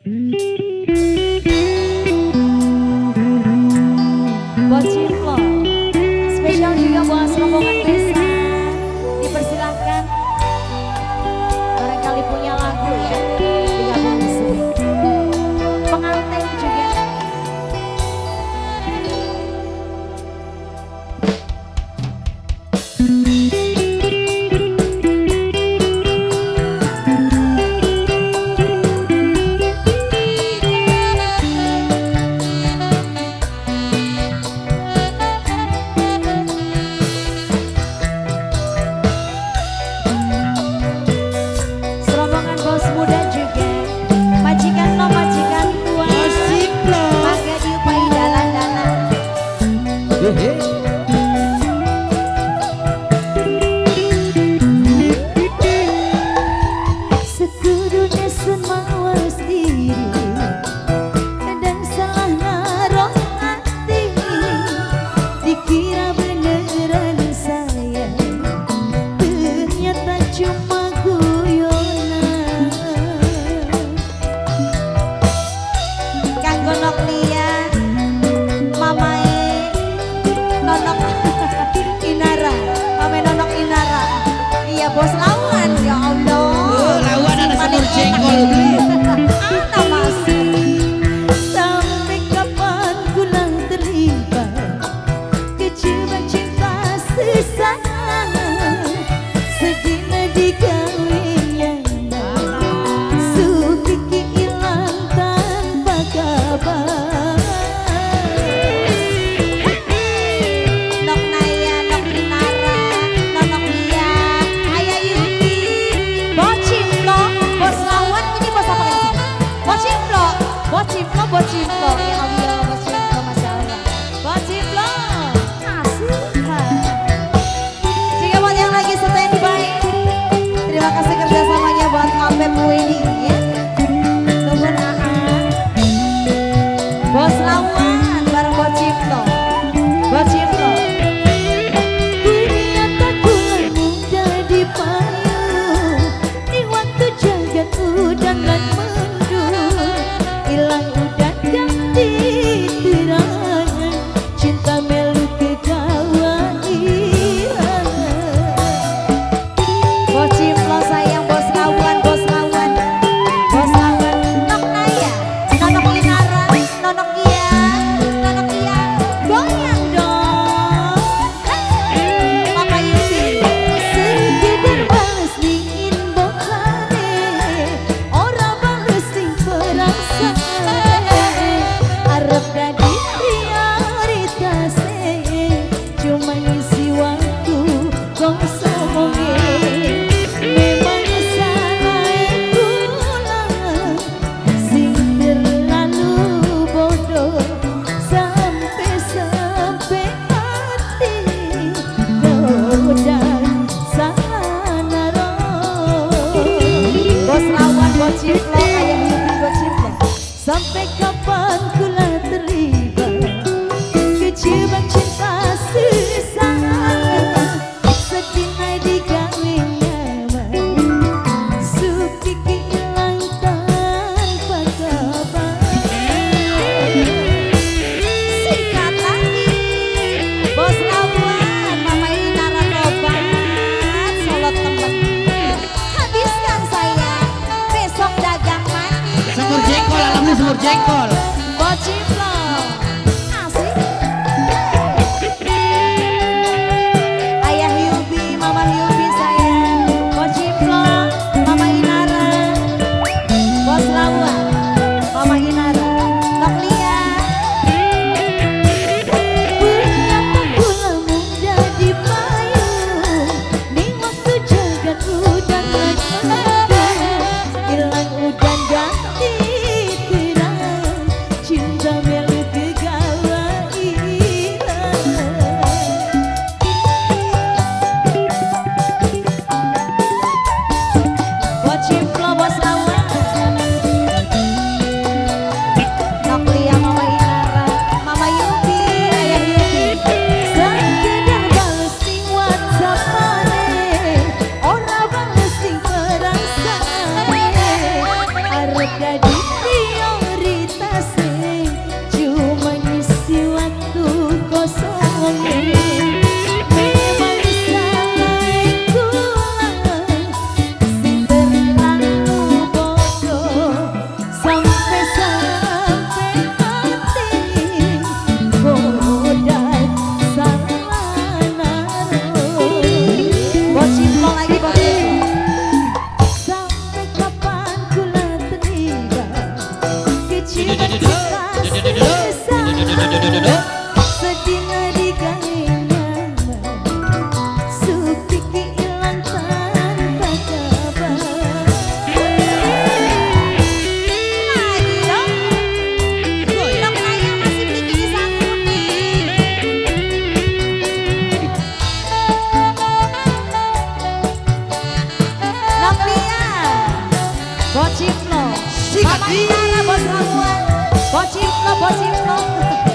Buat Cinta, spesial juga buat rombongan desa. Dipersilahkan, barangkali punya lagu ya, digabung di sini. Pengantin juga. Serombongan bos muda juga, majikan no majikan tua. Mangga diupai dalan-dalan. Sekudunya sun mawas diri, kadang salah naruh hati, dikira beneran sayang, ternyata cuma guyonan. Kanggo nok liya, mamae nonok Inara, mamae nonok Inara. Iya bos lawan, ya Allah. Lawan ada semur jengkol. Ana masuk. Sampai kapan pulang terlibat kejebak cinta sesat, sedina dikawin nyaman, sukiki hilang tanpa kabar. Nok Naya, nok Inara, nonok Lia, Ayah Yuki, Bos Ciplo, bos lawan ini bos apa kan sih? Bos Ciplo, bos Ciplo, bos Ciplo. Ya Allah, bos Ciplo, masya Allah. Bos Ciplo, asik. Jika buat yang lagi standby, terima kasih kerjasamanya buat Albert Wedding ya. Nuhun Aan. Bos lawan bareng bos Ciplo, bos Ciplo. Ternyata kula muda di payung, di waktu jagat udan dan mendung, hilang udan ganti terangan, cinta melu kegawa hilang. Bos Ciplo sayang, bos lawan, bos lawan, bos lawan. Nok Naya, nonok Inara, nonok Iya, nonok Iya, goyang dong. Papa Yusi, sekedar balas dingin bokane, ora balas sing perasaan, arep dadi prioritas, cuma ngisi waktu bangsa monge. Memang salah kula sing terlalu bodoh, sampai hati godang sana roh. Bos lawan, bos Ciplo, ayah Yuki, bos Ciplo. Sampai kapan kula terlibat kejebak cinta sesat, sedina dikawin nyaman, sukiki hilang tanpa kabar. Sikat lagi, bos lawan, mama Inara tobat, solot temen. Habiskan sayang, besok dagang manis. Semur jengkol, alamnya semur jengkol. Bos Ciplo, asik. Ayah Yubi, mama Yubi sayang, bos Ciplo, mama Inara, bos lawan, mama Inara, nok Lia. Ternyata kula muda di payung, di waktu jagat udan dan mendung, hilang udan ganti terang, cinta melu kegawa hilang. Bos Ciplo, bos lawan. bos lawan, bos ciplo, bos ciplo.